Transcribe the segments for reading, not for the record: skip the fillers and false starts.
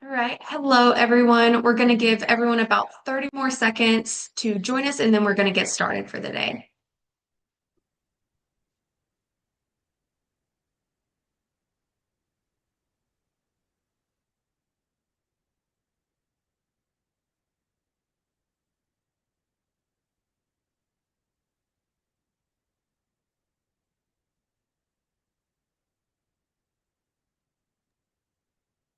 All right. Hello, everyone. We're going to give everyone about 30 more seconds to join us, and then we're going to get started for the day.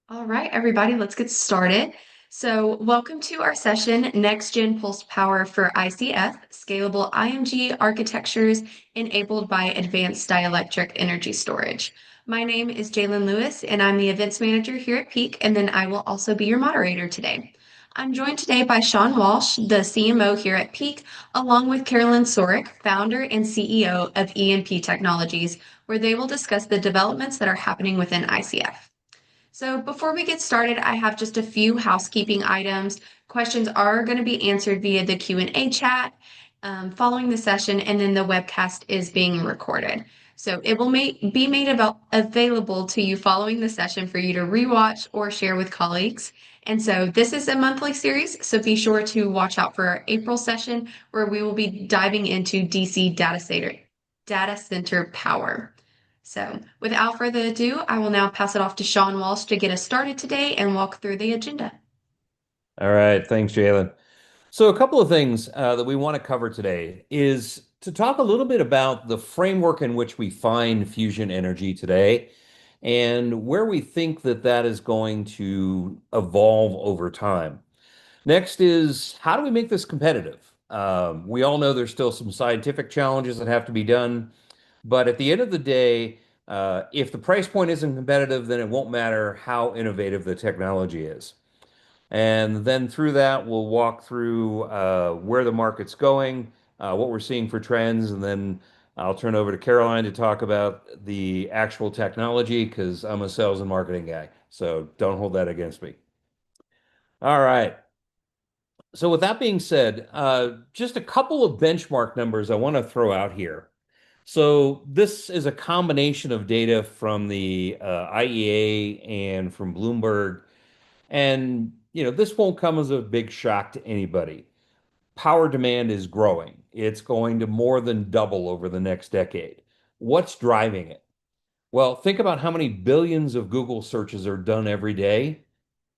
All right, everybody, let's get started. So, welcome to our session, Next Gen Pulse Power for ICF, Scalable IMG Architectures Enabled by Advanced Dielectric Energy Storage. My name is Jalen Lewis, and I'm the events manager here at Peak, and then I will also be your moderator today. I'm joined today by Sean Walsh, the CMO here at Peak, along with Carolyn Sorick, founder and CEO of E&P Technologies, where they will discuss the developments that are happening within ICF. So before we get started, I have just a few housekeeping items. Questions are going to be answered via the Q&A chat following the session, and then the webcast is being recorded. So it will be made available to you following the session for you to rewatch or share with colleagues. And so this is a monthly series, so be sure to watch out for our April session where we will be diving into DC data center power. So, without further ado, I will now pass it off to Sean Walsh to get us started today and walk through the agenda. All right, thanks, Jalen. So, a couple of things that we want to cover today is to talk a little bit about the framework in which we find fusion energy today and where we think that that is going to evolve over time. Next is how do we make this competitive? We all know there's still some scientific challenges that have to be done, but at the end of the day, if the price point isn't competitive, then it won't matter how innovative the technology is. And then through that, we'll walk through where the market's going, what we're seeing for trends, and then I'll turn over to Caroline to talk about the actual technology because I'm a sales and marketing guy. So don't hold that against me. All right. So with that being said, just a couple of benchmark numbers I want to throw out here. So this is a combination of data from the IEA and from Bloomberg. And, this won't come as a big shock to anybody. Power demand is growing. It's going to more than double over the next decade. What's driving it? Well, think about how many billions of Google searches are done every day.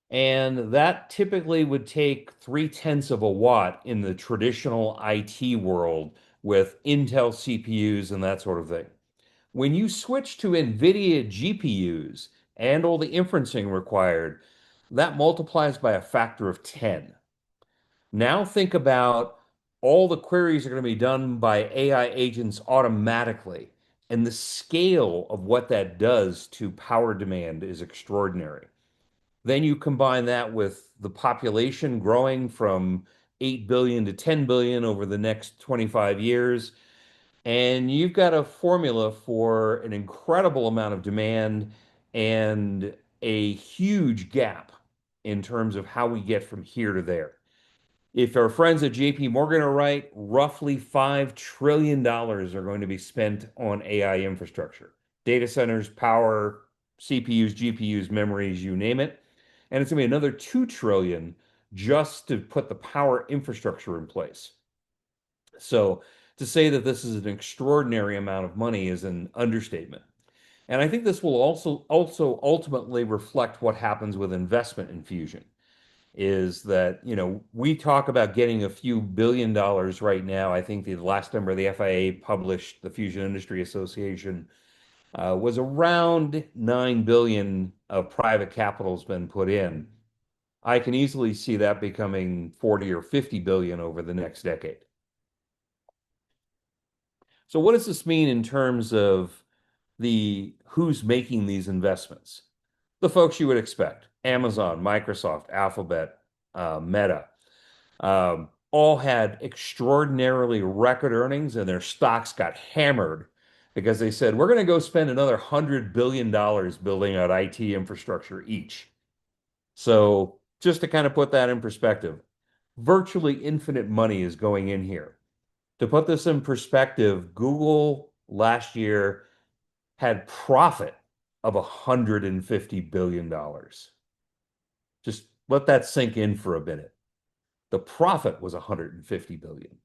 And that typically would take 3/10 of a watt in the traditional IT world with Intel CPUs and that sort of thing. When you switch to NVIDIA GPUs and all the inferencing required, that multiplies by a factor of 10. Now think about all the queries are going to be done by AI agents automatically, and the scale of what that does to power demand is extraordinary. Then you combine that with the population growing from 8 billion to 10 billion over the next 25 years, and you've got a formula for an incredible amount of demand and a huge gap in terms of how we get from here to there. If our friends at JP Morgan are right, roughly $5 trillion are going to be spent on AI infrastructure, data centers, power, CPUs, GPUs, memories, you name it. And it's going to be another 2 trillion just to put the power infrastructure in place. So to say that this is an extraordinary amount of money is an understatement. And I think this will also ultimately reflect what happens with investment in fusion is that, we talk about getting a few $1 billion right now. I think the last number the FIA published, the Fusion Industry Association, was around 9 billion of private capital has been put in. I can easily see that becoming 40 or 50 billion over the next decade. So what does this mean in terms of the who's making these investments? The folks you would expect: Amazon, Microsoft, Alphabet, Meta, all had extraordinarily record earnings, and their stocks got hammered because they said, we're going to go spend another $100 billion building out IT infrastructure each. So just to kind of put that in perspective, virtually infinite money is going in here. To put this in perspective, Google last year had profit of $150 billion. Just let that sink in for a minute. The profit was 150 billion.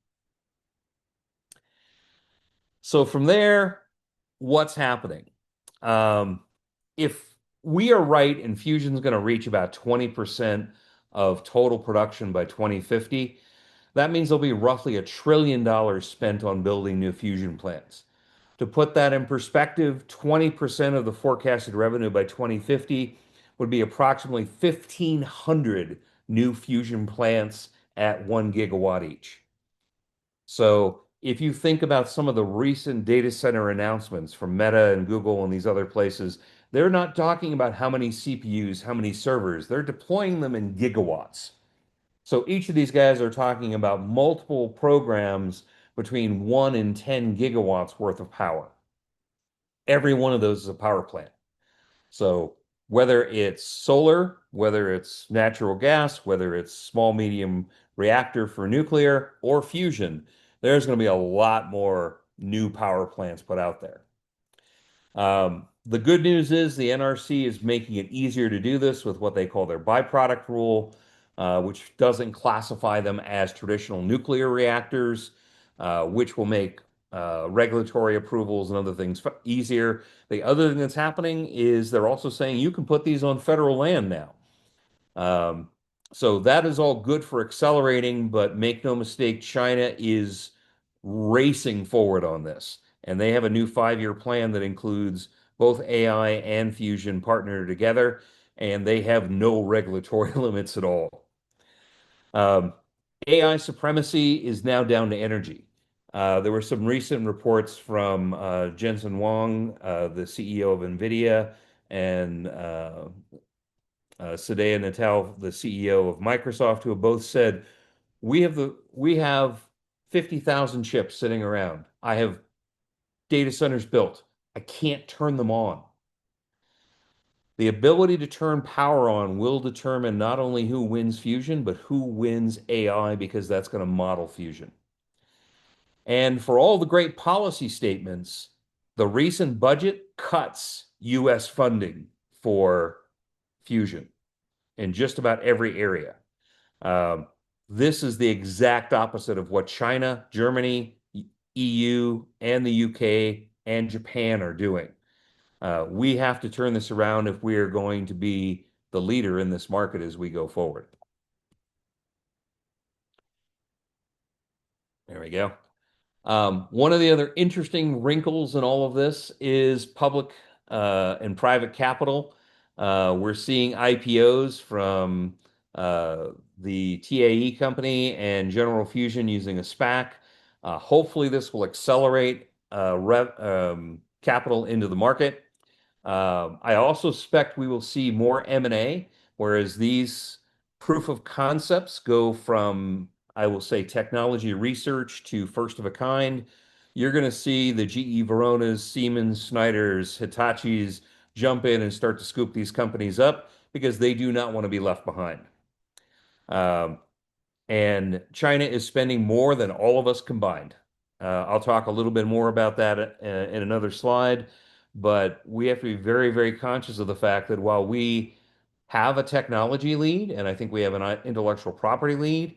So from there, what's happening? Um, if we are right and fusion's going to reach about 20% of total production by 2050, that means there'll be roughly $1 trillion spent on building new fusion plants. To put that in perspective, 20% of the forecasted revenue by 2050 would be approximately 1,500 new fusion plants at 1 gigawatt each. So if you think about some of the recent data center announcements from Meta and Google and these other places, they're not talking about how many CPUs, how many servers. They're deploying them in gigawatts. So each of these guys are talking about multiple programs between 1 and 10 gigawatts worth of power. Every one of those is a power plant. So whether it's solar, whether it's natural gas, whether it's small medium reactor for nuclear or fusion, there's going to be a lot more new power plants put out there. The good news is the NRC is making it easier to do this with what they call their byproduct rule, which doesn't classify them as traditional nuclear reactors, which will make regulatory approvals and other things easier. The other thing that's happening is they're also saying you can put these on federal land now. Um, so that is all good for accelerating, but make no mistake, China is racing forward on this. And they have a new 5-year plan that includes both AI and fusion partnered together, and they have no regulatory limits at all. Um, AI supremacy is now down to energy. There were some recent reports from Jensen Huang, the CEO of NVIDIA, and Sadea Natal, the CEO of Microsoft, who have both said, we have 50,000 chips sitting around. I have data centers built. I can't turn them on. The ability to turn power on will determine not only who wins fusion, but who wins AI because that's going to model fusion. And for all the great policy statements, the recent budget cuts US funding for fusion in just about every area. Um, this is the exact opposite of what China, Germany, EU, and the UK and Japan are doing. We have to turn this around if we are going to be the leader in this market as we go forward. There we go. One of the other interesting wrinkles in all of this is public and private capital. We're seeing IPOs from the TAE company and General Fusion using a SPAC. Hopefully, this will accelerate capital into the market. I also suspect we will see more M&A, whereas these proof of concepts go from, I will say, technology research to first of a kind. You're going to see the GE Veronas, Siemens, Schneiders, Hitachis jump in and start to scoop these companies up because they do not want to be left behind. Um, and China is spending more than all of us combined. I'll talk a little bit more about that in another slide, but we have to be very, very conscious of the fact that while we have a technology lead, and I think we have an intellectual property lead,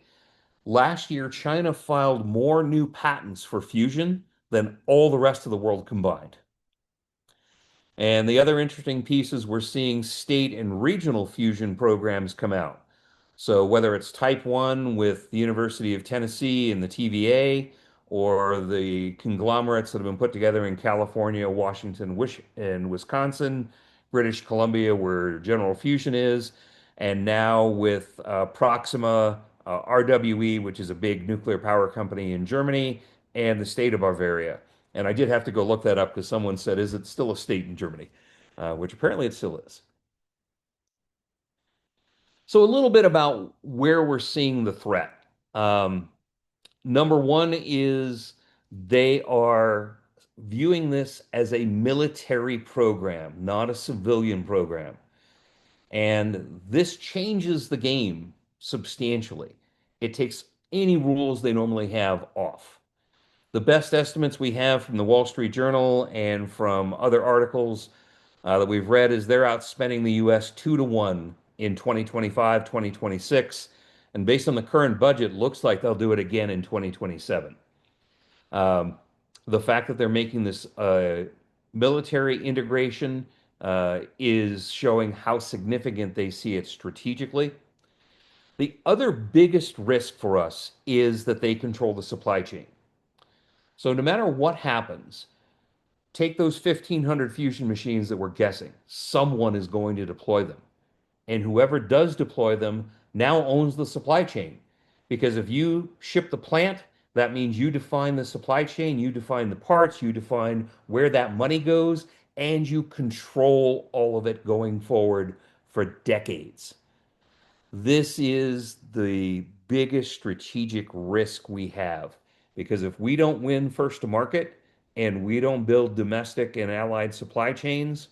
last year China filed more new patents for fusion than all the rest of the world combined. And the other interesting piece is we're seeing state and regional fusion programs come out. So whether it's Type 1 with the University of Tennessee and the TVA, or the conglomerates that have been put together in California, Washington, and Wisconsin, British Columbia, where General Fusion is, and now with Proxima, RWE, which is a big nuclear power company in Germany, and the state of Bavaria. And I did have to go look that up because someone said, is it still a state in Germany? Which apparently it still is. So a little bit about where we're seeing the threat. Um, Number one is they are viewing this as a military program, not a civilian program. And this changes the game substantially. It takes any rules they normally have off. The best estimates we have from the Wall Street Journal and from other articles that we've read is they're outspending the US 2 to 1 in 2025, 2026, and based on the current budget, looks like they'll do it again in 2027. Um, the fact that they're making this military integration is showing how significant they see it strategically. The other biggest risk for us is that they control the supply chain. So no matter what happens, take those 1,500 fusion machines that we're guessing, someone is going to deploy them. And whoever does deploy them now owns the supply chain. Because if you ship the plant, that means you define the supply chain, you define the parts, you define where that money goes, and you control all of it going forward for decades. This is the biggest strategic risk we have because if we don't win first to market and we don't build domestic and allied supply chains,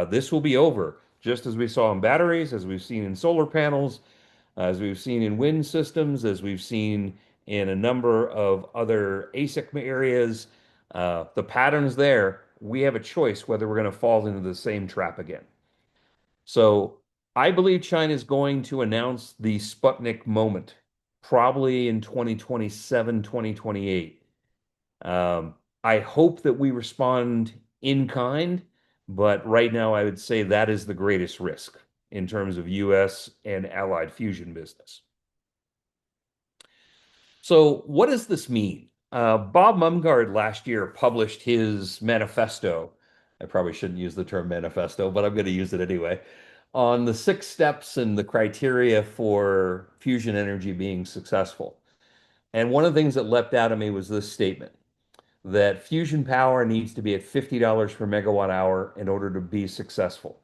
this will be over, just as we saw in batteries, as we've seen in solar panels, as we've seen in wind systems, as we've seen in a number of other ASIC areas. The pattern's there. We have a choice whether we're going to fall into the same trap again. So I believe China is going to announce the Sputnik moment probably in 2027, 2028. I hope that we respond in kind, but right now I would say that is the greatest risk in terms of US and allied fusion business. So, what does this mean? Bob Mumgard last year published his manifesto. I probably shouldn't use the term manifesto, but I'm going to use it anyway. On the 6 steps and the criteria for fusion energy being successful. And one of the things that leapt out at me was this statement that fusion power needs to be at $50 per megawatt hour in order to be successful.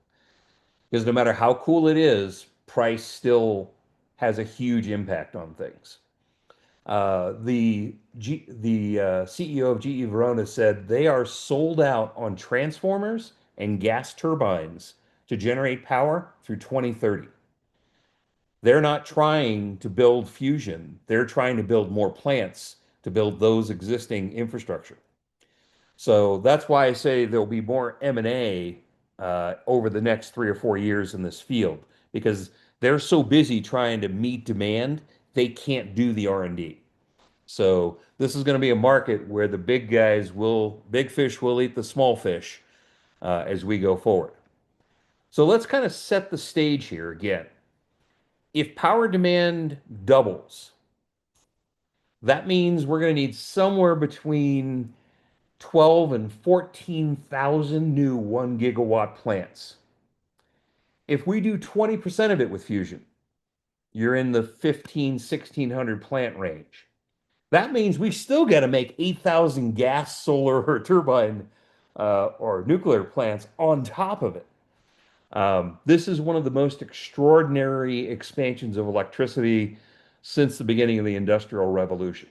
Because no matter how cool it is, price still has a huge impact on things. The CEO of GE Verona said they are sold out on transformers and gas turbines to generate power through 2030. They're not trying to build fusion. They're trying to build more plants to build those existing infrastructure. So that's why I say there'll be more M&A over the next 3 or 4 years in this field because they're so busy trying to meet demand, they can't do the R&D. So this is going to be a market where the big fish will eat the small fish as we go forward. So let's kind of set the stage here again. If power demand doubles, that means we're going to need somewhere between 12 and 14,000 new 1 gigawatt plants. If we do 20% of it with fusion, you're in the 1,600 plant range. That means we still got to make 8,000 gas, solar, or turbine or nuclear plants on top of it. This is one of the most extraordinary expansions of electricity since the beginning of the Industrial Revolution.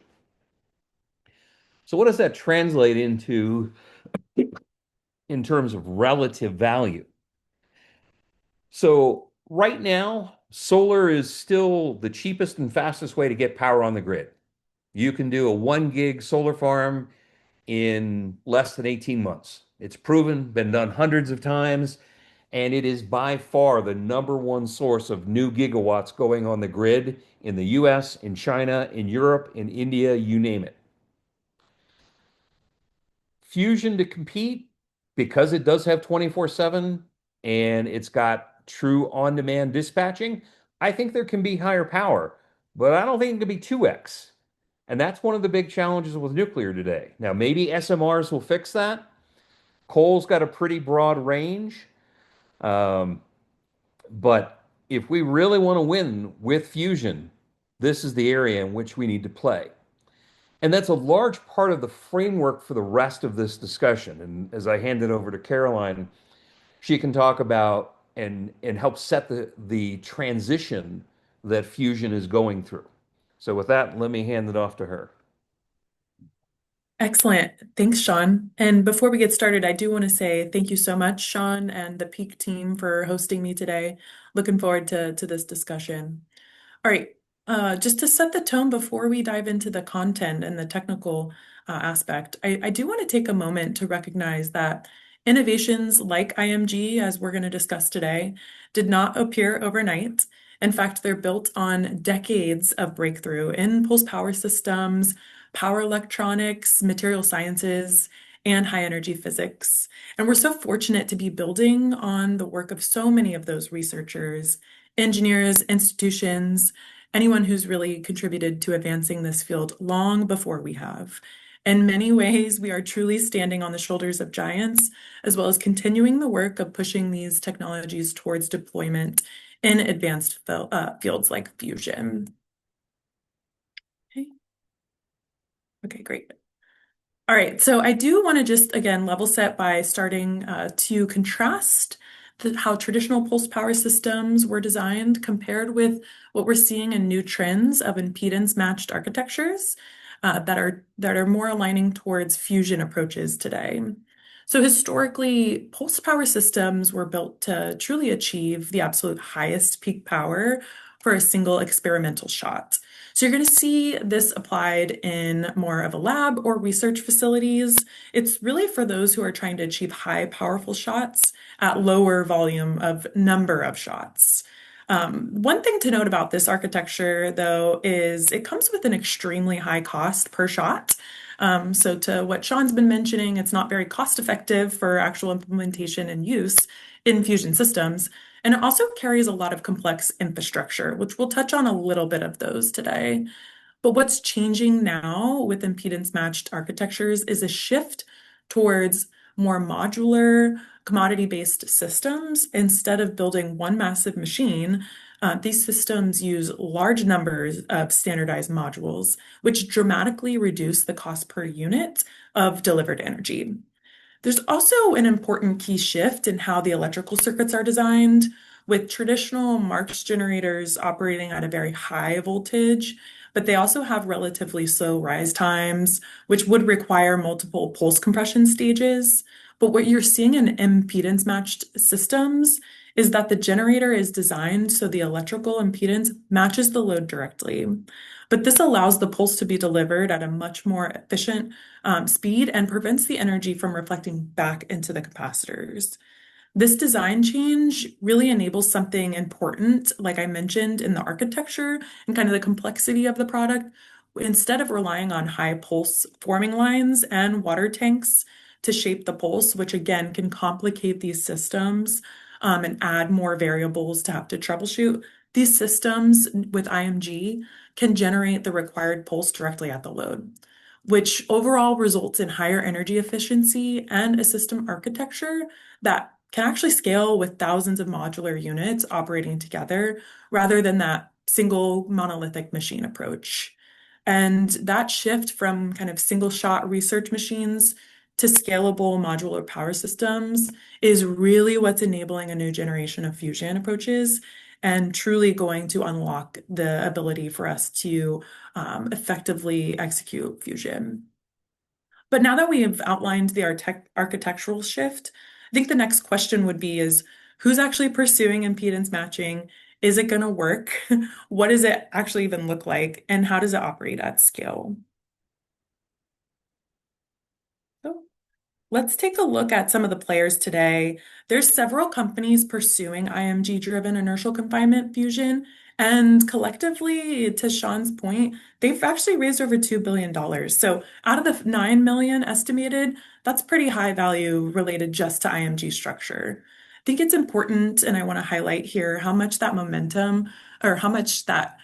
So, what does that translate into in terms of relative value? So, right now, solar is still the cheapest and fastest way to get power on the grid. You can do a 1 gig solar farm in less than 18 months. It's proven, been done hundreds of times, and it is by far the number one source of new gigawatts going on the grid in the US, in China, in Europe, in India, you name it. Fusion to compete because it does have 24/7 and it's got true on-demand dispatching. I think there can be higher power, but I don't think it can be 2x. And that's one of the big challenges with nuclear today. Now, maybe SMRs will fix that. Coal's got a pretty broad range. Um, but if we really want to win with fusion, this is the area in which we need to play. And that's a large part of the framework for the rest of this discussion. And as I hand it over to Caroline, she can talk about and help set the transition that fusion is going through. So with that, let me hand it off to her. Excellent. Thanks, Sean. And before we get started, I do want to say thank you so much, Sean and the Peak team for hosting me today. Looking forward to this discussion. All right, just to set the tone before we dive into the content and the technical aspect, I do want to take a moment to recognize that Innovations like IMG, as we're going to discuss today, did not appear overnight. In fact, they're built on decades of breakthrough in pulse power systems, power electronics, material sciences, and high energy physics. And we're so fortunate to be building on the work of so many of those researchers, engineers, institutions, anyone who's really contributed to advancing this field long before we have. In many ways, we are truly standing on the shoulders of giants, as well as continuing the work of pushing these technologies towards deployment in advanced fields like fusion. Okay. Okay, great. All right, so I do want to just, again, level set by starting to contrast how traditional pulse power systems were designed compared with what we're seeing in new trends of impedance-matched architectures that are more aligning towards fusion approaches today. So historically, pulse power systems were built to truly achieve the absolute highest peak power for a single experimental shot. So you're going to see this applied in more of a lab or research facilities. It's really for those who are trying to achieve high, powerful shots at lower volume of number of shots. One thing to note about this architecture, though, is it comes with an extremely high cost per shot. So to what Sean's been mentioning, it's not very cost effective for actual implementation and use in fusion systems. And it also carries a lot of complex infrastructure, which we'll touch on a little bit of those today. But what's changing now with impedance-matched architectures is a shift towards more modular, commodity-based systems. Instead of building one massive machine, these systems use large numbers of standardized modules, which dramatically reduce the cost per unit of delivered energy. There's also an important key shift in how the electrical circuits are designed, with traditional Marx generators operating at a very high voltage, but they also have relatively slow rise times, which would require multiple pulse compression stages. But what you're seeing in impedance-matched systems is that the generator is designed so the electrical impedance matches the load directly. But this allows the pulse to be delivered at a much more efficient speed and prevents the energy from reflecting back into the capacitors. This design change really enables something important, like I mentioned, in the architecture and kind of the complexity of the product. Instead of relying on high pulse forming lines and water tanks to shape the pulse, which again can complicate these systems and add more variables to have to troubleshoot, these systems with IMG can generate the required pulse directly at the load, which overall results in higher energy efficiency and a system architecture that can actually scale with thousands of modular units operating together rather than that single monolithic machine approach. And that shift from kind of single shot research machines to scalable modular power systems is really what's enabling a new generation of fusion approaches and truly going to unlock the ability for us to effectively execute fusion. But now that we have outlined the architectural shift, I think the next question would be is who's actually pursuing impedance matching? Is it going to work? What does it actually even look like? And how does it operate at scale? So let's take a look at some of the players today. There's several companies pursuing IMG-driven inertial confinement fusion, and collectively, to Sean's point, they've actually raised over $2 billion. So out of the 9 million estimated, that's pretty high value related just to IMG structure. I think it's important, and I want to highlight here how much that momentum or how much that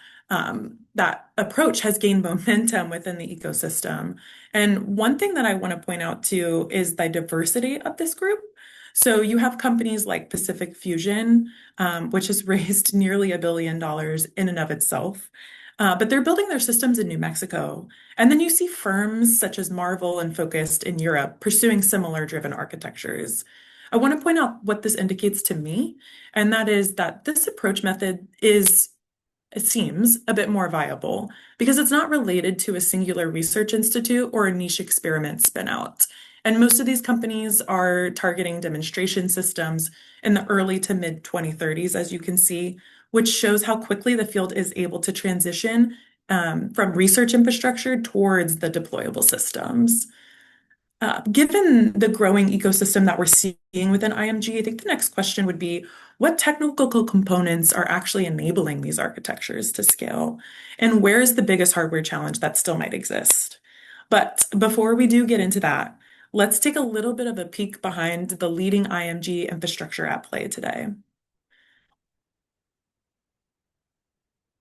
approach has gained momentum within the ecosystem. And one thing that I want to point out too is the diversity of this group. So you have companies like Pacific Fusion, which has raised nearly $1 billion in and of itself. But they're building their systems in New Mexico. And then you see firms such as Marvel and Focused in Europe pursuing similar driven architectures. I want to point out what this indicates to me, and that is that this approach method is, it seems, a bit more viable because it's not related to a singular research institute or a niche experiment spin-out. And most of these companies are targeting demonstration systems in the early to mid 2030s, as you can see, which shows how quickly the field is able to transition from research infrastructure towards the deployable systems. Given the growing ecosystem that we're seeing within IMG, I think the next question would be, what technical components are actually enabling these architectures to scale? And where is the biggest hardware challenge that still might exist? But before we do get into that, let's take a little bit of a peek behind the leading IMG infrastructure at play today.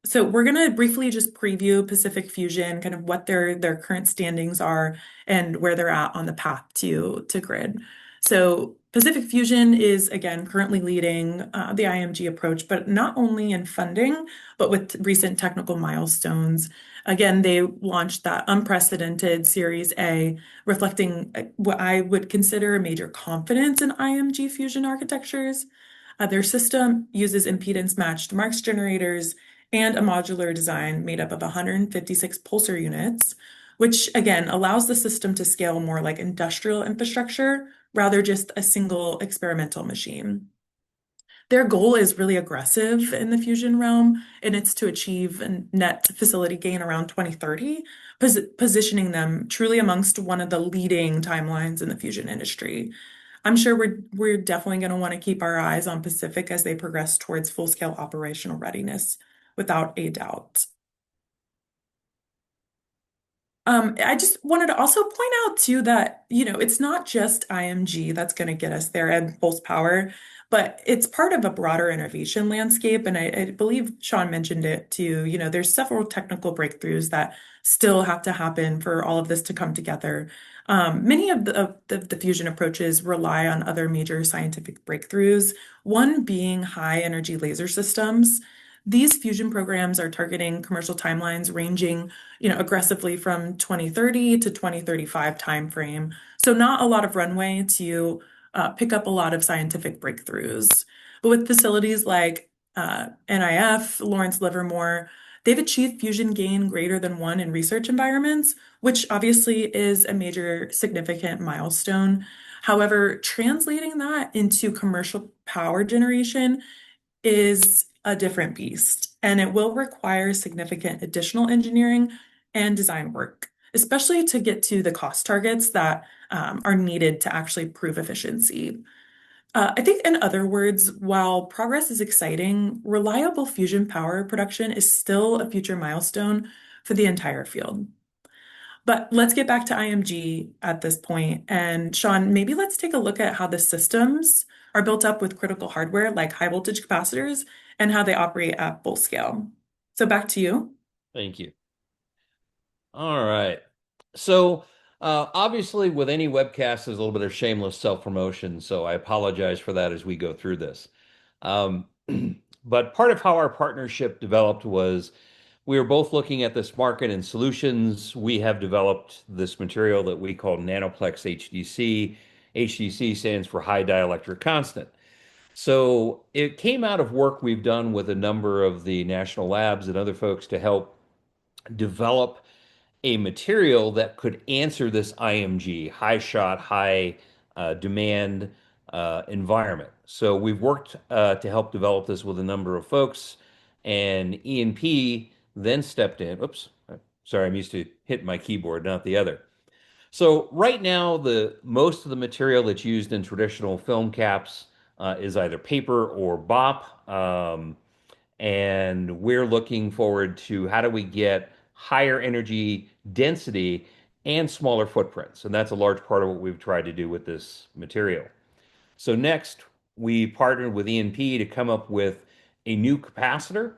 So we're going to briefly just preview Pacific Fusion, kind of what their current standings are and where they're at on the path to grid. So Pacific Fusion is, again, currently leading the IMG approach, but not only in funding, but with recent technical milestones. Again, they launched that unprecedented Series A, reflecting what I would consider a major confidence in IMG fusion architectures. Their system uses impedance-matched Marx generators and a modular design made up of 156 pulsar units, which again allows the system to scale more like industrial infrastructure rather just a single experimental machine. Their goal is really aggressive in the fusion realm, and it's to achieve a net facility gain around 2030, positioning them truly amongst one of the leading timelines in the fusion industry. I'm sure we're definitely going to want to keep our eyes on Pacific as they progress towards full-scale operational readiness, without a doubt. I just wanted to also point out too that, it's not just IMG that's going to get us there and pulse power, but it's part of a broader innovation landscape. And I believe Sean mentioned it too. There's several technical breakthroughs that still have to happen for all of this to come together. Many of the fusion approaches rely on other major scientific breakthroughs, one being high energy laser systems. These fusion programs are targeting commercial timelines ranging, aggressively from 2030 to 2035 timeframe. So not a lot of runway to pick up a lot of scientific breakthroughs. But with facilities like NIF, Lawrence Livermore, they've achieved fusion gain greater than one in research environments, which obviously is a major significant milestone. However, translating that into commercial power generation is a different beast, and it will require significant additional engineering and design work, especially to get to the cost targets that are needed to actually prove efficiency. I think, in other words, while progress is exciting, reliable fusion power production is still a future milestone for the entire field. But let's get back to IMG at this point. And Sean, maybe let's take a look at how the systems are built up with critical hardware like high voltage capacitors and how they operate at full scale. So back to you. Thank you. All right. So, obviously, with any webcast, there's a little bit of shameless self-promotion. So I apologize for that as we go through this. Um, but part of how our partnership developed was we were both looking at this market and solutions. We have developed this material that we call NanoPlex HDC. HDC stands for high dielectric constant. So it came out of work we've done with a number of the national labs and other folks to help develop a material that could answer this IMG, high shot, high demand environment. So we've worked to help develop this with a number of folks, and E&P then stepped in. Oops, sorry, I'm used to hitting my keyboard, not the other. So right now, the most of the material that's used in traditional film caps is either paper or BOP. And we're looking forward to how do we get higher energy density and smaller footprints. And that's a large part of what we've tried to do with this material. So next, we partnered with E&P to come up with a new capacitor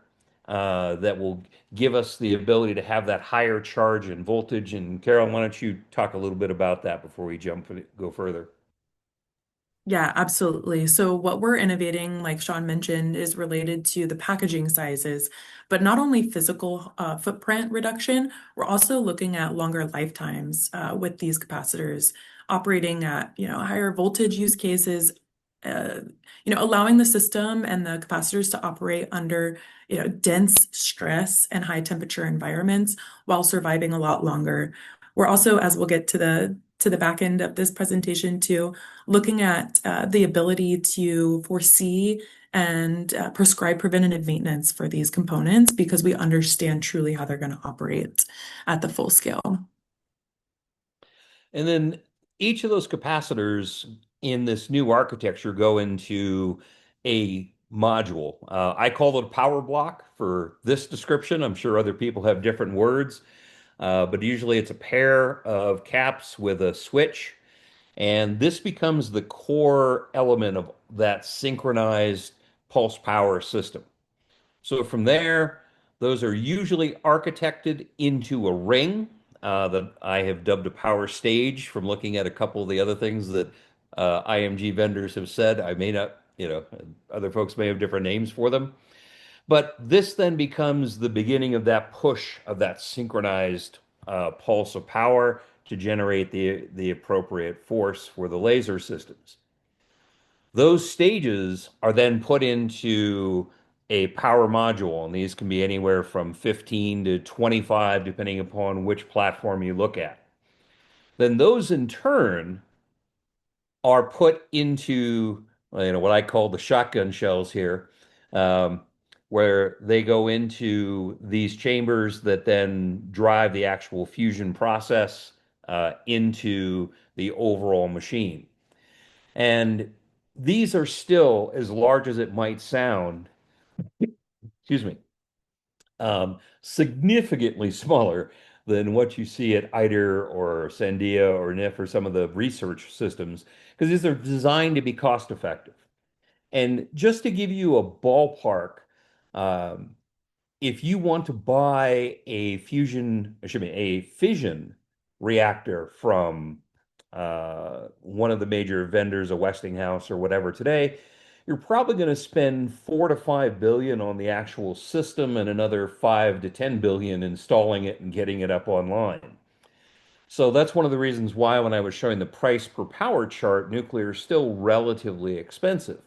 that will give us the ability to have that higher charge and voltage. And Carol, why don't you talk a little bit about that before we go further? Yeah, absolutely. So what we're innovating, like Sean mentioned, is related to the packaging sizes, but not only physical footprint reduction, we're also looking at longer lifetimes with these capacitors operating at, higher voltage use cases, uh, allowing the system and the capacitors to operate under, dense stress and high temperature environments while surviving a lot longer. We're also, as we'll get to the back end of this presentation too, looking at the ability to foresee and prescribe preventative maintenance for these components because we understand truly how they're going to operate at the full scale. And then each of those capacitors in this new architecture go into a module. I call it a power block for this description. I'm sure other people have different words, but usually it's a pair of caps with a switch. And this becomes the core element of that synchronized pulse power system. So from there, those are usually architected into a ring that I have dubbed a power stage from looking at a couple of the other things that IMG vendors have said. I may not, other folks may have different names for them. But this then becomes the beginning of that push of that synchronized pulse of power to generate the appropriate force for the laser systems. Those stages are then put into a power module, and these can be anywhere from 15 to 25, depending upon which platform you look at. Then those in turn are put into what I call the shotgun shells here, um, where they go into these chambers that then drive the actual fusion process into the overall machine. And these are still, as large as it might sound, excuse me, significantly smaller than what you see at ITER or Sandia or NIF or some of the research systems, because these are designed to be cost effective. And just to give you a ballpark, um, if you want to buy a fission reactor from one of the major vendors, a Westinghouse or whatever today, you're probably going to spend 4 to 5 billion on the actual system and another 5 to 10 billion installing it and getting it up online. So that's one of the reasons why when I was showing the price per power chart, nuclear is still relatively expensive.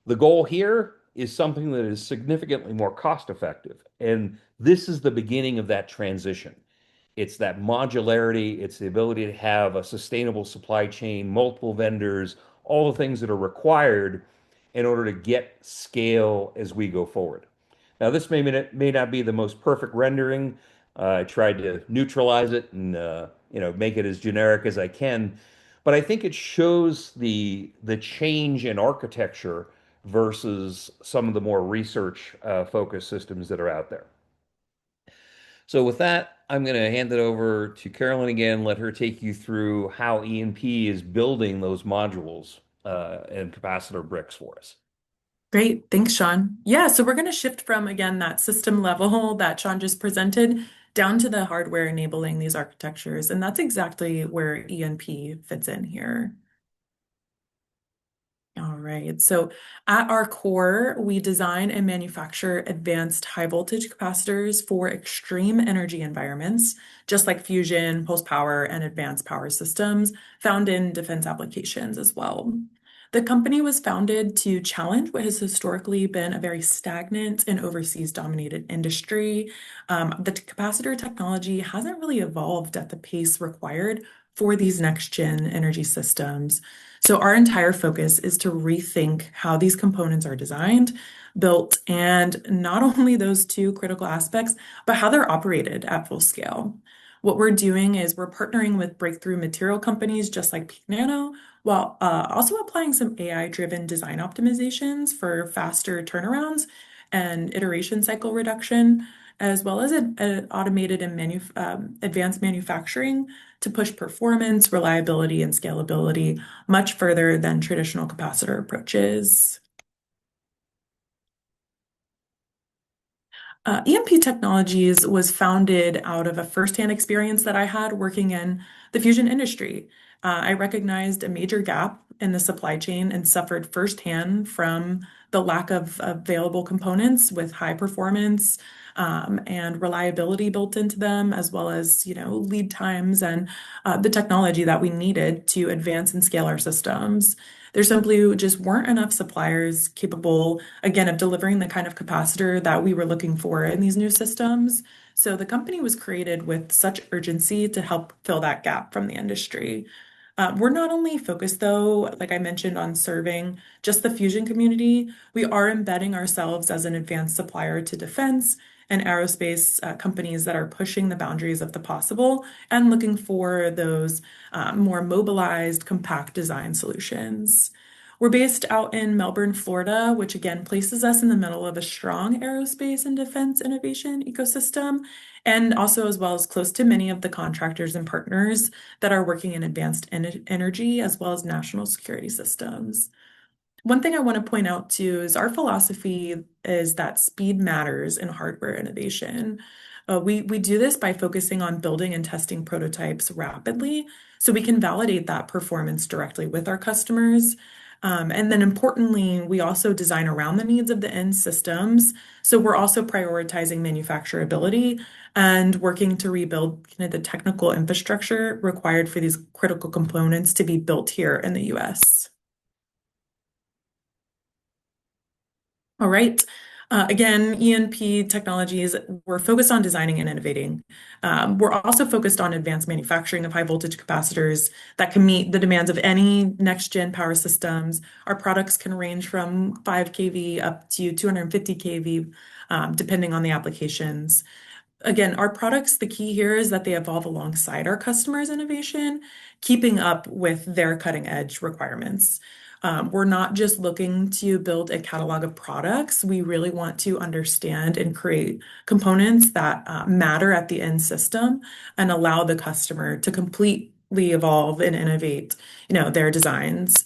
The goal here is something that is significantly more cost effective. And this is the beginning of that transition. It's that modularity, it's the ability to have a sustainable supply chain, multiple vendors, all the things that are required in order to get scale as we go forward. Now, this may not be the most perfect rendering. I tried to neutralize it and make it as generic as I can, but I think it shows the change in architecture versus some of the more research focused systems that are out there. So with that, I'm going to hand it over to Carolyn again, let her take you through how E&P is building those modules and capacitor bricks for us. Great. Thanks, Sean. Yeah, so we're going to shift from, again, that system level that Sean just presented down to the hardware enabling these architectures. And that's exactly where E&P fits in here. All right. So at our core, we design and manufacture advanced high voltage capacitors for extreme energy environments, just like fusion, pulse power, and advanced power systems found in defense applications as well. The company was founded to challenge what has historically been a very stagnant and overseas dominated industry. The capacitor technology hasn't really evolved at the pace required for these next gen energy systems. So our entire focus is to rethink how these components are designed, built, and not only those two critical aspects, but how they're operated at full scale. What we're doing is we're partnering with breakthrough material companies just like Peak Nano, while also applying some AI-driven design optimizations for faster turnarounds and iteration cycle reduction, as well as automated and advanced manufacturing to push performance, reliability, and scalability much further than traditional capacitor approaches. E&P Technologies was founded out of a firsthand experience that I had working in the fusion industry. I recognized a major gap in the supply chain and suffered firsthand from the lack of available components with high performance and reliability built into them, as well as lead times and the technology that we needed to advance and scale our systems. There simply just weren't enough suppliers capable, again, of delivering the kind of capacitor that we were looking for in these new systems. So the company was created with such urgency to help fill that gap from the industry. We're not only focused, though, like I mentioned, on serving just the fusion community, we are embedding ourselves as an advanced supplier to defense, and aerospace companies that are pushing the boundaries of the possible and looking for those more mobilized, compact design solutions. We're based out in Melbourne, Florida, which again places us in the middle of a strong aerospace and defense innovation ecosystem, and also as well as close to many of the contractors and partners that are working in advanced energy as well as national security systems. One thing I want to point out too is our philosophy is that speed matters in hardware innovation. We do this by focusing on building and testing prototypes rapidly so we can validate that performance directly with our customers. And then importantly, we also design around the needs of the end systems. So we're also prioritizing manufacturability and working to rebuild kind of the technical infrastructure required for these critical components to be built here in the US. All right. Again, E&P Technologies, we're focused on designing and innovating. We're also focused on advanced manufacturing of high voltage capacitors that can meet the demands of any next-gen power systems. Our products can range from 5 kV up to 250 kV, depending on the applications. Again, our products, the key here is that they evolve alongside our customers' innovation, keeping up with their cutting edge requirements. We're not just looking to build a catalog of products. We really want to understand and create components that matter at the end system and allow the customer to completely evolve and innovate, their designs.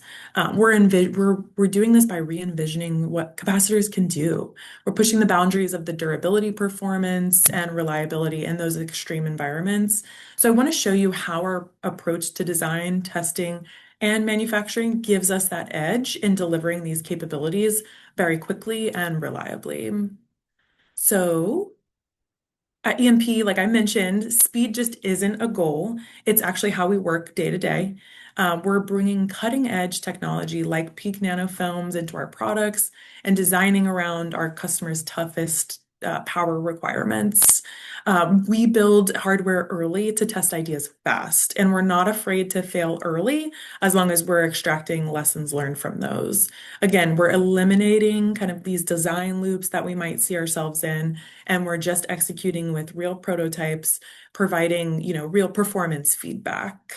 We're doing this by re-envisioning what capacitors can do. We're pushing the boundaries of the durability, performance, and reliability in those extreme environments. So I want to show you how our approach to design, testing, and manufacturing gives us that edge in delivering these capabilities very quickly and reliably. So at E&P, like I mentioned, speed just isn't a goal. It's actually how we work day to day. We're bringing cutting edge technology like peak nanofilms into our products and designing around our customers' toughest power requirements. We build hardware early to test ideas fast, and we're not afraid to fail early as long as we're extracting lessons learned from those. Again, we're eliminating kind of these design loops that we might see ourselves in, and we're just executing with real prototypes, providing, real performance feedback.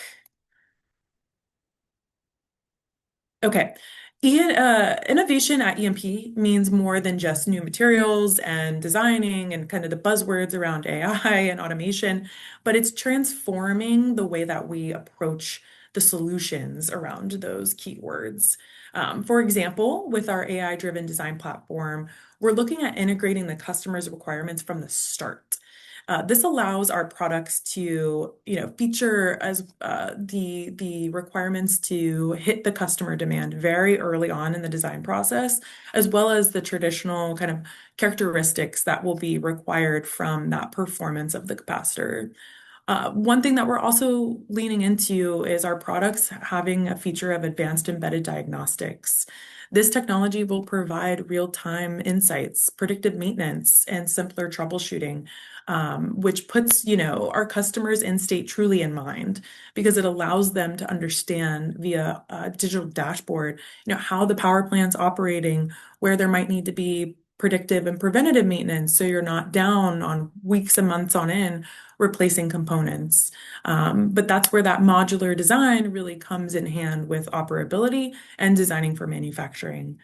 Okay. Innovation at E&P means more than just new materials and designing and kind of the buzzwords around AI and automation, but it's transforming the way that we approach the solutions around those keywords. For example, with our AI-driven design platform, we're looking at integrating the customer's requirements from the start. This allows our products to, feature as the requirements to hit the customer demand very early on in the design process, as well as the traditional kind of characteristics that will be required from that performance of the capacitor. One thing that we're also leaning into is our products having a feature of advanced embedded diagnostics. This technology will provide real-time insights, predictive maintenance, and simpler troubleshooting, which puts, our customers in state truly in mind because it allows them to understand via a digital dashboard, how the power plant's operating, where there might need to be predictive and preventative maintenance so you're not down on weeks and months on end replacing components. But that's where that modular design really comes in hand with operability and designing for manufacturing.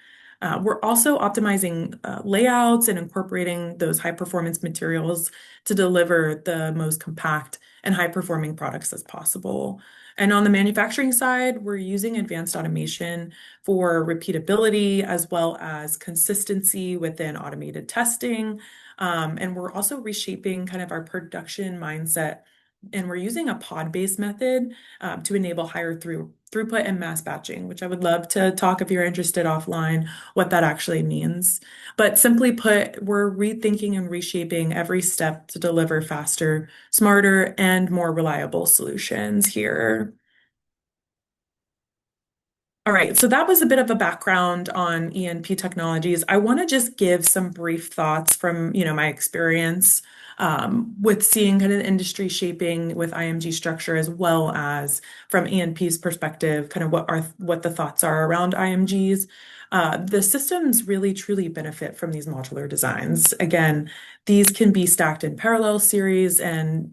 We're also optimizing layouts and incorporating those high performance materials to deliver the most compact and high performing products as possible. And on the manufacturing side, we're using advanced automation for repeatability as well as consistency within automated testing. And we're also reshaping kind of our production mindset. And we're using a pod-based method to enable higher throughput and mass batching, which I would love to talk if you're interested offline what that actually means. But simply put, we're rethinking and reshaping every step to deliver faster, smarter, and more reliable solutions here. All right, so that was a bit of a background on E&P Technologies. I want to just give some brief thoughts from, my experience. with seeing kind of the industry shaping with IMG structure, as well as from E&P's perspective, kind of what the thoughts are around IMGs. The systems really truly benefit from these modular designs. Again, these can be stacked in parallel series and,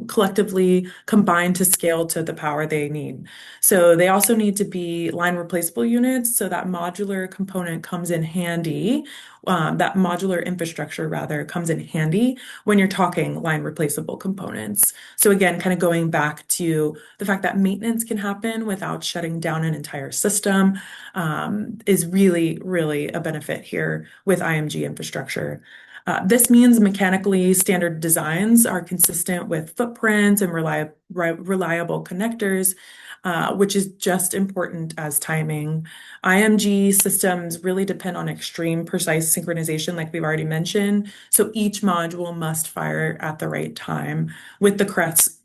collectively combined to scale to the power they need. So they also need to be line replaceable units, so that modular component comes in handy. That modular infrastructure rather comes in handy when you're talking line replaceable components. So again, kind of going back to the fact that maintenance can happen without shutting down an entire system is really, really a benefit here with IMG infrastructure. This means mechanically standard designs are consistent with footprints and reliable connectors, which is just important as timing. IMG systems really depend on extreme precise synchronization, like we've already mentioned. So each module must fire at the right time with the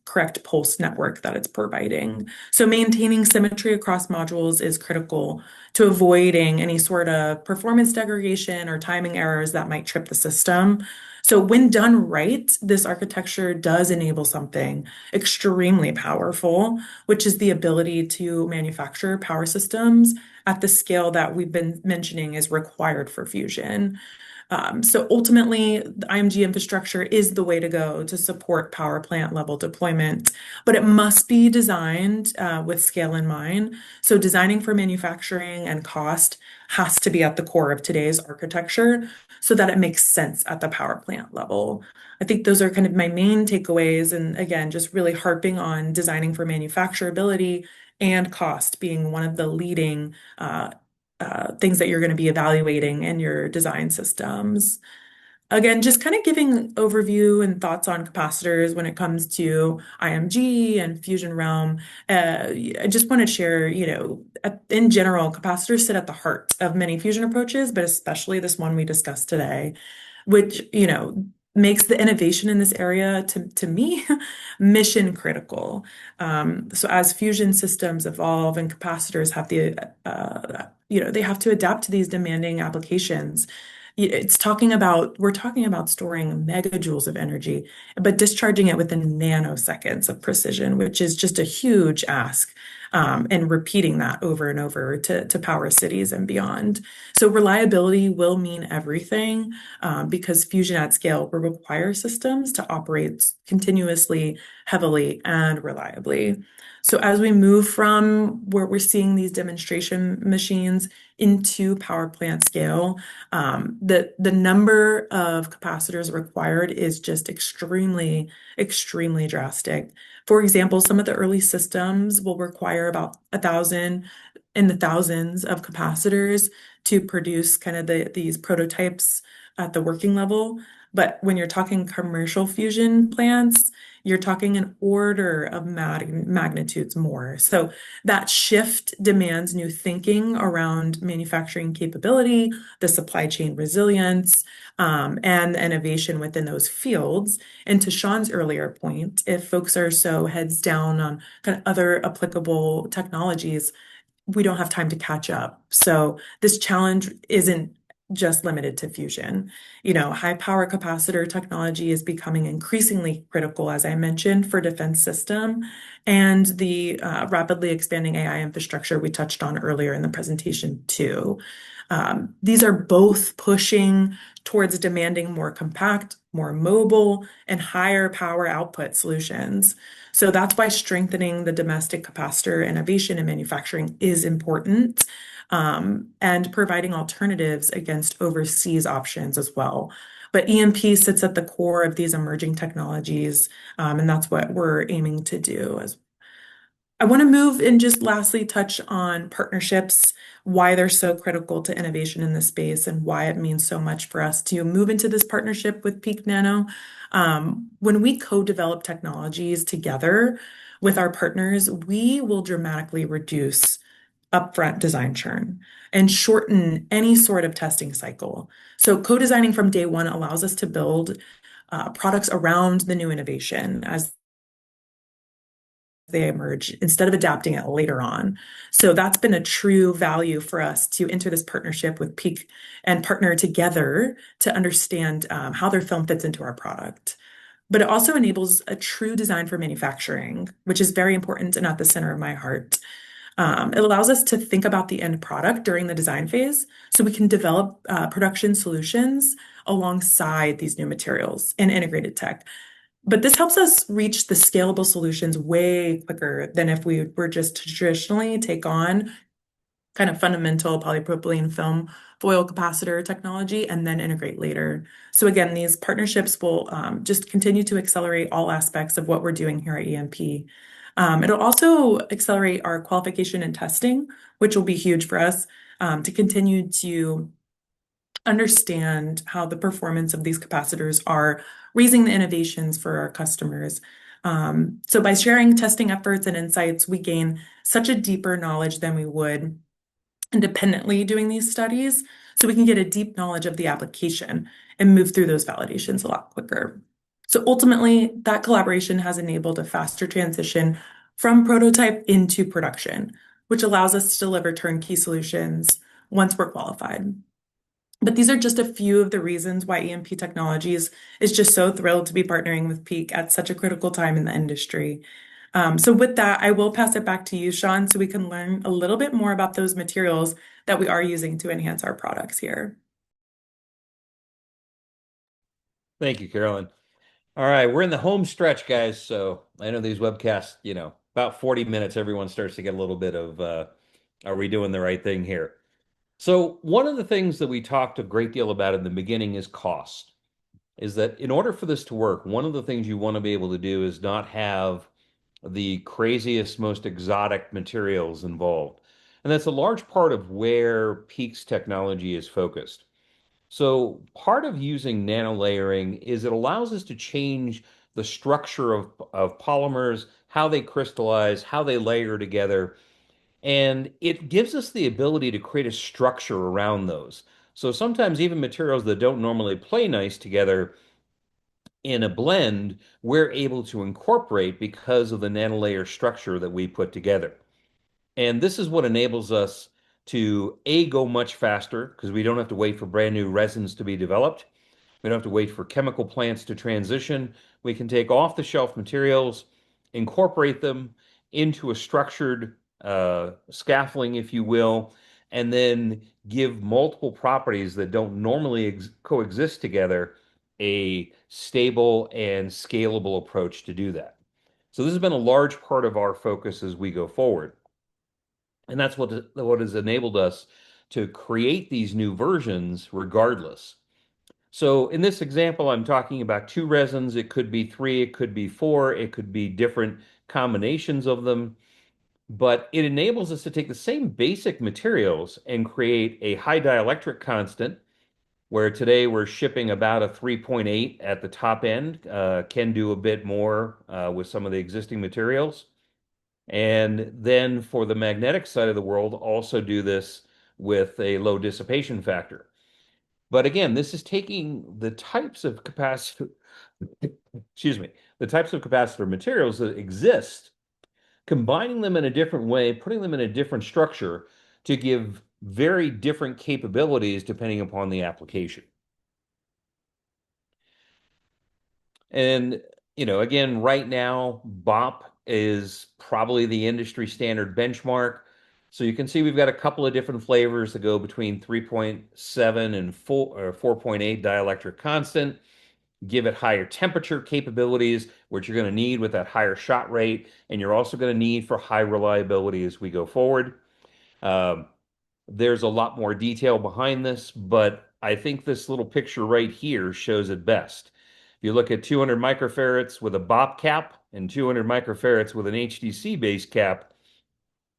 correct pulse network that it's providing. So maintaining symmetry across modules is critical to avoiding any sort of performance degradation or timing errors that might trip the system. So when done right, this architecture does enable something extremely powerful, which is the ability to manufacture power systems at the scale that we've been mentioning is required for fusion. So ultimately, the IMG infrastructure is the way to go to support power plant level deployment, but it must be designed with scale in mind. So designing for manufacturing and cost has to be at the core of today's architecture so that it makes sense at the power plant level. I think those are kind of my main takeaways. And again, just really harping on designing for manufacturability and cost being one of the leading things that you're going to be evaluating in your design systems. Again, just kind of giving overview and thoughts on capacitors when it comes to IMG and Fusion Realm. I just want to share, in general, capacitors sit at the heart of many fusion approaches, but especially this one we discussed today, which, makes the innovation in this area to me mission critical. So as fusion systems evolve and capacitors have they have to adapt to these demanding applications. We're talking about storing megajoules of energy, but discharging it within nanoseconds of precision, which is just a huge ask. And repeating that over and over to power cities and beyond. So reliability will mean everything because fusion at scale will require systems to operate continuously, heavily, and reliably. So as we move from where we're seeing these demonstration machines into power plant scale, the number of capacitors required is just extremely, extremely drastic. For example, some of the early systems will require about 1,000 in the thousands of capacitors to produce kind of these prototypes at the working level. But when you're talking commercial fusion plants, you're talking an order of magnitudes more. So that shift demands new thinking around manufacturing capability, the supply chain resilience, and innovation within those fields. And to Sean's earlier point, if folks are so heads down on kind of other applicable technologies, we don't have time to catch up. So this challenge isn't just limited to fusion. High power capacitor technology is becoming increasingly critical, as I mentioned, for defense system and the rapidly expanding AI infrastructure we touched on earlier in the presentation too. These are both pushing towards demanding more compact, more mobile, and higher power output solutions. So that's why strengthening the domestic capacitor innovation and manufacturing is important, and providing alternatives against overseas options as well. But E&P sits at the core of these emerging technologies, and that's what we're aiming to do. I want to move and just lastly touch on partnerships, why they're so critical to innovation in this space, and why it means so much for us to move into this partnership with Peak Nano. When we co-develop technologies together with our partners, we will dramatically reduce upfront design churn and shorten any sort of testing cycle. So co-designing from day one allows us to build products around the new innovation as they emerge instead of adapting it later on. So that's been a true value for us to enter this partnership with Peak and partner together to understand how their film fits into our product. but it also enables a true design for manufacturing, which is very important and at the center of my heart. It allows us to think about the end product during the design phase so we can develop production solutions alongside these new materials and integrated tech. But this helps us reach the scalable solutions way quicker than if we were just to traditionally take on kind of fundamental polypropylene film foil capacitor technology and then integrate later. So again, these partnerships will just continue to accelerate all aspects of what we're doing here at E&P. It'll also accelerate our qualification and testing, which will be huge for us to continue to understand how the performance of these capacitors are raising the innovations for our customers. So by sharing testing efforts and insights, we gain such a deeper knowledge than we would independently doing these studies, so we can get a deep knowledge of the application and move through those validations a lot quicker. So ultimately, that collaboration has enabled a faster transition from prototype into production, which allows us to deliver turnkey solutions once we're qualified. But these are just a few of the reasons why E&P Technologies is just so thrilled to be partnering with Peak at such a critical time in the industry. So with that, I will pass it back to you, Sean, so we can learn a little bit more about those materials that we are using to enhance our products here. Thank you, Carolyn. All right, we're in the home stretch, guys. So I know these webcasts, about 40 minutes, everyone starts to get a little bit of, are we doing the right thing here? So one of the things that we talked a great deal about in the beginning is cost. Is that in order for this to work, one of the things you want to be able to do is not have the craziest, most exotic materials involved. And that's a large part of where Peak's technology is focused. So part of using nanolayering is it allows us to change the structure of polymers, how they crystallize, how they layer together, and it gives us the ability to create a structure around those. So sometimes even materials that don't normally play nice together in a blend, we're able to incorporate because of the nanolayer structure that we put together. And this is what enables us to A, go much faster because we don't have to wait for brand new resins to be developed. We don't have to wait for chemical plants to transition. We can take off the shelf materials, incorporate them into a structured scaffolding, if you will, and then give multiple properties that don't normally coexist together a stable and scalable approach to do that. So this has been a large part of our focus as we go forward. And that's what has enabled us to create these new versions regardless. So in this example, I'm talking about two resins. It could be three, it could be four, it could be different combinations of them. But it enables us to take the same basic materials and create a high dielectric constant, where today we're shipping about a 3.8 at the top end, can do a bit more with some of the existing materials. And then for the magnetic side of the world, also do this with a low dissipation factor. But again, this is taking the types of capacitor, excuse me, the types of capacitor materials that exist, combining them in a different way, putting them in a different structure to give very different capabilities depending upon the application. And, again, right now, BOP is probably the industry standard benchmark. So you can see we've got a couple of different flavors that go between 3.7 and 4.8 dielectric constant, give it higher temperature capabilities, which you're going to need with that higher shot rate, and you're also going to need for high reliability as we go forward. There's a lot more detail behind this, but I think this little picture right here shows it best. If you look at 200 microfarads with a BOP cap and 200 microfarads with an HDC base cap,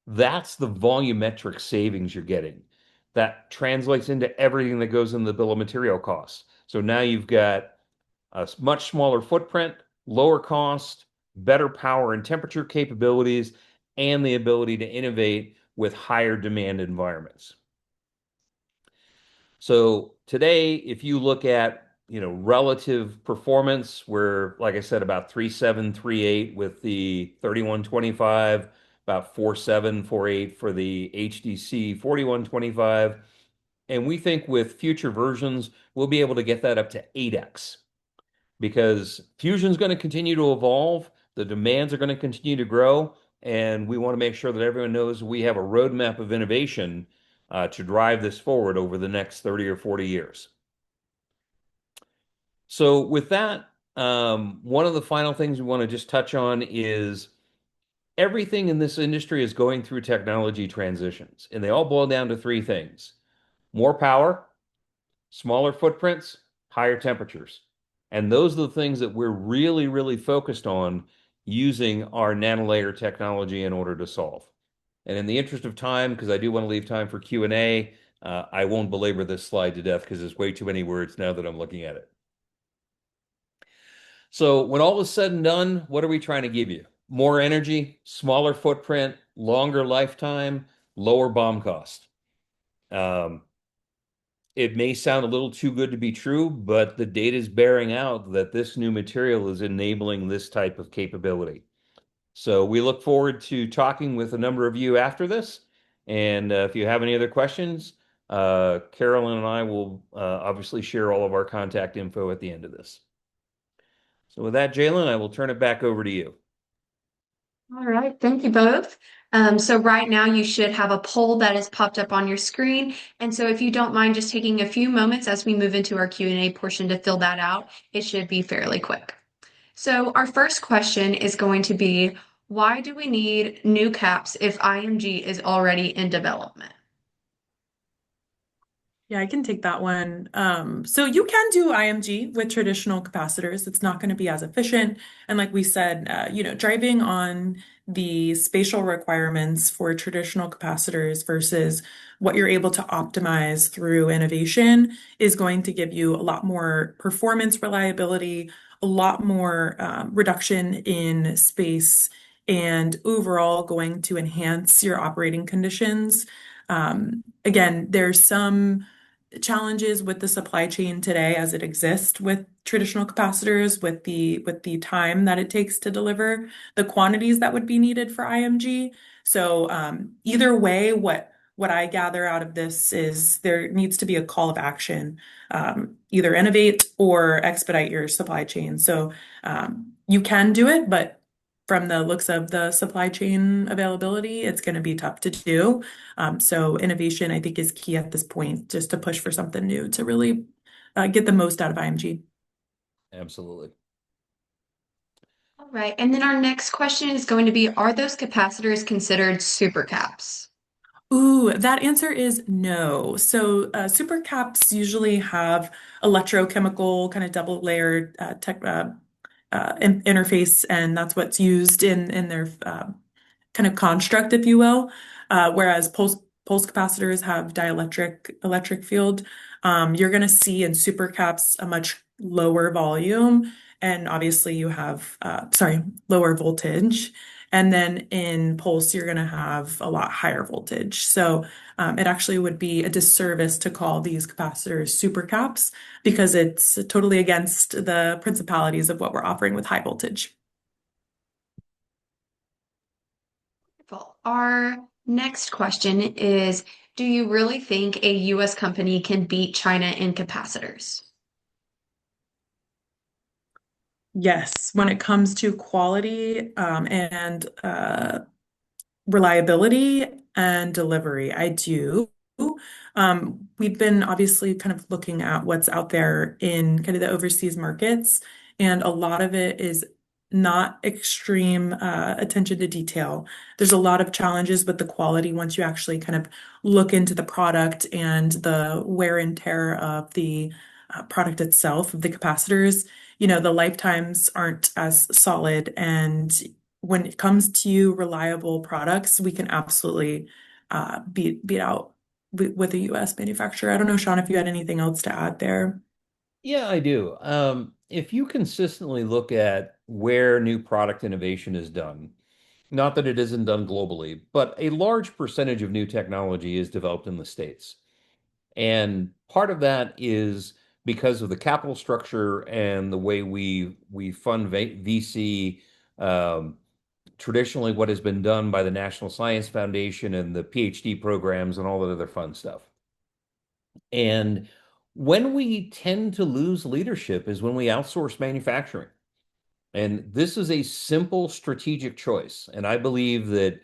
that's the volumetric savings you're getting. That translates into everything that goes in the bill of material costs. So now you've got a much smaller footprint, lower cost, better power and temperature capabilities, and the ability to innovate with higher demand environments. So today, if you look at relative performance, we're, like I said, about 3.7, 3.8 with the 3125, about 4.7, 4.8 for the HDC 4125. And we think with future versions, we'll be able to get that up to 8x. because fusion is going to continue to evolve, the demands are going to continue to grow, and we want to make sure that everyone knows we have a roadmap of innovation to drive this forward over the next 30 or 40 years. So with that, one of the final things we want to just touch on is everything in this industry is going through technology transitions, and they all boil down to three things: more power, smaller footprints, higher temperatures. And those are the things that we're really, really focused on using our nanolayer technology in order to solve. And in the interest of time, because I do want to leave time for Q&A, I won't belabor this slide to death because there's way too many words now that I'm looking at it. So when all is said and done, what are we trying to give you? More energy, smaller footprint, longer lifetime, lower BOM cost. It may sound a little too good to be true, but the data is bearing out that this new material is enabling this type of capability. So we look forward to talking with a number of you after this. And if you have any other questions, Carolyn and I will obviously share all of our contact info at the end of this. So with that, Jalen, I will turn it back over to you. All right, thank you both. So right now you should have a poll that has popped up on your screen. And so if you don't mind just taking a few moments as we move into our Q&A portion to fill that out, it should be fairly quick. So our first question is going to be, why do we need new caps if IMG is already in development? Yeah, I can take that one. So you can do IMG with traditional capacitors. It's not going to be as efficient. And like we said, driving on the spatial requirements for traditional capacitors versus what you're able to optimize through innovation is going to give you a lot more performance reliability, a lot more reduction in space, and overall going to enhance your operating conditions. Again, there's some challenges with the supply chain today as it exists with traditional capacitors, with the time that it takes to deliver the quantities that would be needed for IMG. So either way, what I gather out of this is there needs to be a call of action, either innovate or expedite your supply chain. So you can do it, but from the looks of the supply chain availability, it's going to be tough to do. So innovation, I think, is key at this point, just to push for something new to really get the most out of IMG. Absolutely. All right, and then our next question is going to be, are those capacitors considered supercaps? Ooh, that answer is no. So supercaps usually have electrochemical kind of double layered interface, and that's what's used in their kind of construct, if you will. Whereas pulse capacitors have dielectric electric field. You're going to see in supercaps a much lower volume, and obviously you have lower voltage. And then in pulse, you're going to have a lot higher voltage. So it actually would be a disservice to call these capacitors supercaps because it's totally against the principalities of what we're offering with high voltage. Wonderful. Our next question is, do you really think a US company can beat China in capacitors? Yes, when it comes to quality and reliability and delivery, I do. We've been obviously kind of looking at what's out there in kind of the overseas markets, and a lot of it is not extreme attention to detail. There's a lot of challenges with the quality once you actually kind of look into the product and the wear and tear of the product itself, of the capacitors. The lifetimes aren't as solid, and when it comes to reliable products, we can absolutely beat out with a US manufacturer. I don't know, Sean, if you had anything else to add there. Yeah, I do. If you consistently look at where new product innovation is done, not that it isn't done globally, but a large percentage of new technology is developed in the States. And part of that is because of the capital structure and the way we fund VC. Traditionally, what has been done by the National Science Foundation and the PhD programs and all that other fun stuff. And When we tend to lose leadership is when we outsource manufacturing. And this is a simple strategic choice. And I believe that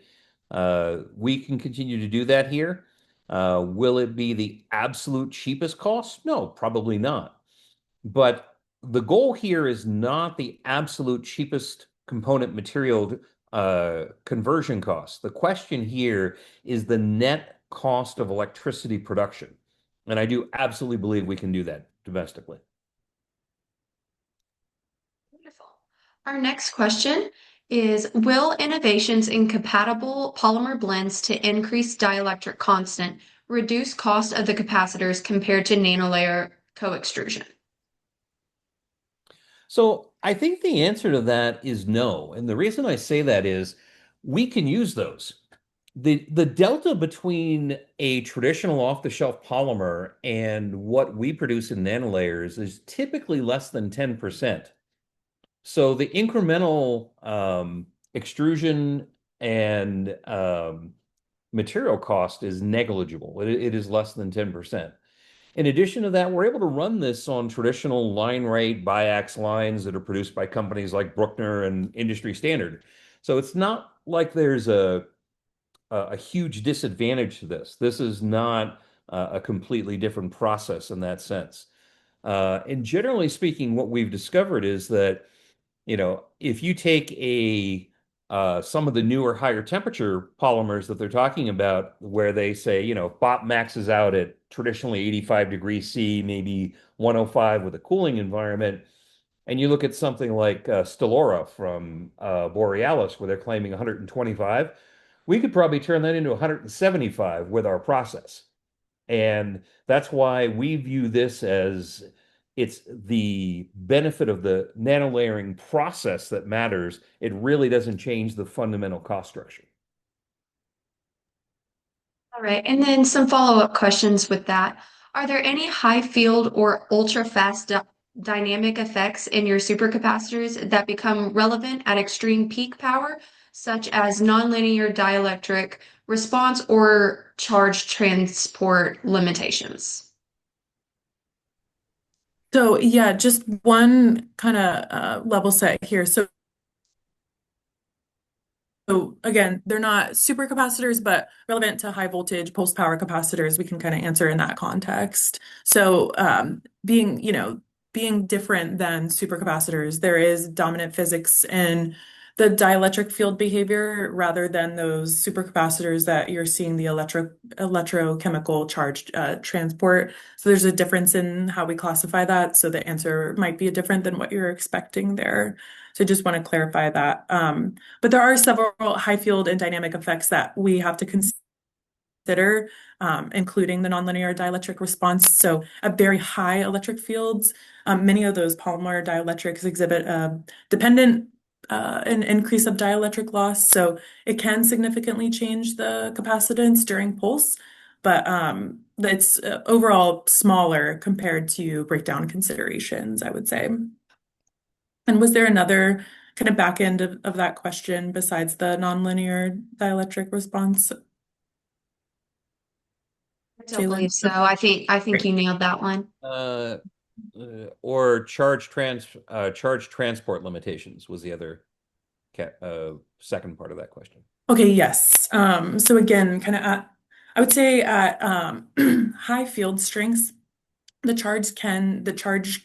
we can continue to do that here. Will it be the absolute cheapest cost? No, probably not. But the goal here is not the absolute cheapest component material conversion cost. The question here is the net cost of electricity production. And I do absolutely believe we can do that domestically. Wonderful. Our next question is, will innovations in compatible polymer blends to increase dielectric constant reduce cost of the capacitors compared to nanolayer co-extrusion? So I think the answer to that is no. And the reason I say that is we can use those. The delta between a traditional off-the-shelf polymer and what we produce in nanolayers is typically less than 10%. So the incremental extrusion and material cost is negligible. It is less than 10%. In addition to that, we're able to run this on traditional line rate biax lines that are produced by companies like Bruckner and Industry Standard. So it's not like there's a huge disadvantage to this. This is not a completely different process in that sense. And generally speaking, what we've discovered is that, if you take some of the newer higher temperature polymers that they're talking about, where they say, BOP maxes out at traditionally 85 degrees C, maybe 105 with a cooling environment, and you look at something like Stellora from Borealis, where they're claiming 125, we could probably turn that into 175 with our process. And that's why we view this as it's the benefit of the nanolayering process that matters. It really doesn't change the fundamental cost structure. All right, and then some follow-up questions with that. Are there any high field or ultra fast dynamic effects in your supercapacitors that become relevant at extreme peak power, such as nonlinear dielectric response or charge transport limitations? So yeah, just one kind of level set here. So again, they're not supercapacitors, but relevant to high voltage pulse power capacitors, we can kind of answer in that context. So being different than supercapacitors, there is dominant physics in the dielectric field behavior rather than those supercapacitors that you're seeing the electrochemical charge transport. So there's a difference in how we classify that. So the answer might be different than what you're expecting there. So I just want to clarify that. But there are several high field and dynamic effects that we have to consider, including the nonlinear dielectric response. So at very high electric fields, many of those polymer dielectrics exhibit a dependent an increase of dielectric loss. So it can significantly change the capacitance during pulse, but it's overall smaller compared to breakdown considerations, I would say. And was there another kind of back end of that question besides the nonlinear dielectric response, I don't Jalen? believe so. I think Great. you nailed that one. Uh, or charge transport limitations was the other second part of that question. Okay, yes. So again, kind of I would say at high field strengths, the charge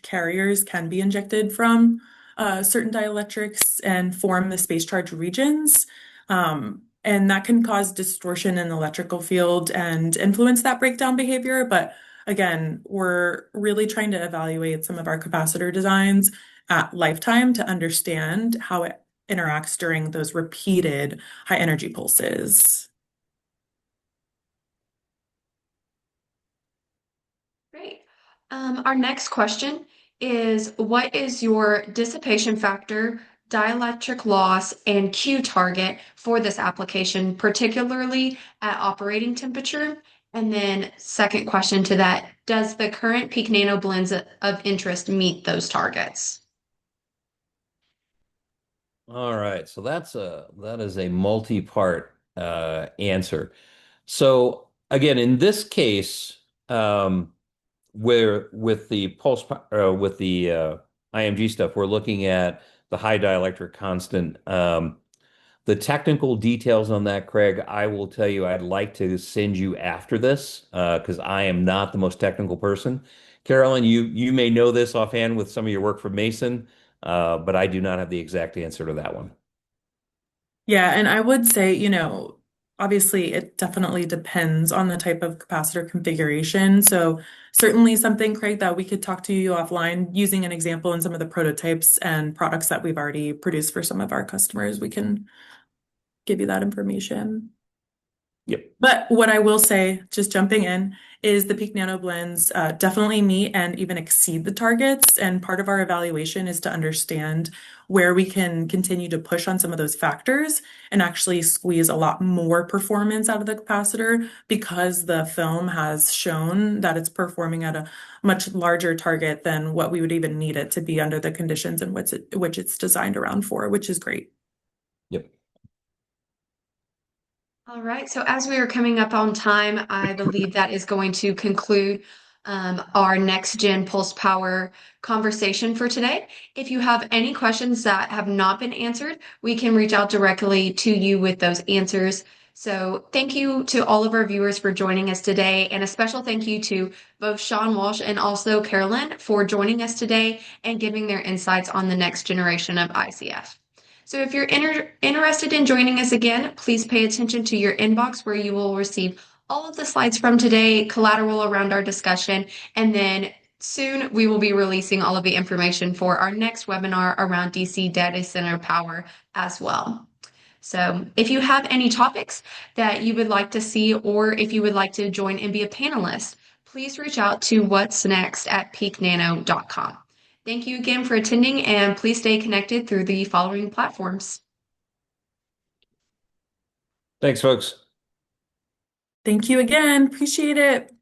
carriers can be injected from certain dielectrics and form the space charge regions. And that can cause distortion in the electrical field and influence that breakdown behavior. But again, we're really trying to evaluate some of our capacitor designs at lifetime to understand how it interacts during those repeated high energy pulses. Great. Our next question is, what is your dissipation factor, dielectric loss, and Q target for this application, particularly at operating temperature? And then second question to that, does the current peak nano blends of interest meet those targets? All right, so that is a multi-part answer. So again, in this case, where with the IMG stuff, we're looking at the high dielectric constant. The technical details on that, Craig, I will tell you, I'd like to send you after this because I am not the most technical person. Carolyn, you may know this offhand with some of your work from Mason, but I do not have the exact answer to that one. Yeah, and I would say, obviously it definitely depends on the type of capacitor configuration. So certainly something, Craig, that we could talk to you offline using an example in some of the prototypes and products that we've already produced for some of our customers. We can give you that information. Yep. But what I will say, just jumping in, is the peak nano blends definitely meet and even exceed the targets. And part of our evaluation is to understand where we can continue to push on some of those factors and actually squeeze a lot more performance out of the capacitor because the film has shown that it's performing at a much larger target than what we would even need it to be under the conditions in which it's designed around for, which is great. Yep. All right, so as we are coming up on time, I believe that is going to conclude our next gen pulse power conversation for today. If you have any questions that have not been answered, we can reach out directly to you with those answers. So thank you to all of our viewers for joining us today, and a special thank you to both Sean Walsh and also Carolyn for joining us today and giving their insights on the next generation of ICF. So if you're interested in joining us again, please pay attention to your inbox where you will receive all of the slides from today, collateral around our discussion, and then soon we will be releasing all of the information for our next webinar around DC data center power as well. So if you have any topics that you would like to see, or if you would like to join and be a panelist, please reach out to whatsnext@peaknano.com. Thank you again for attending, and please stay connected through the following platforms. Thanks, folks. Thank you again. Appreciate it.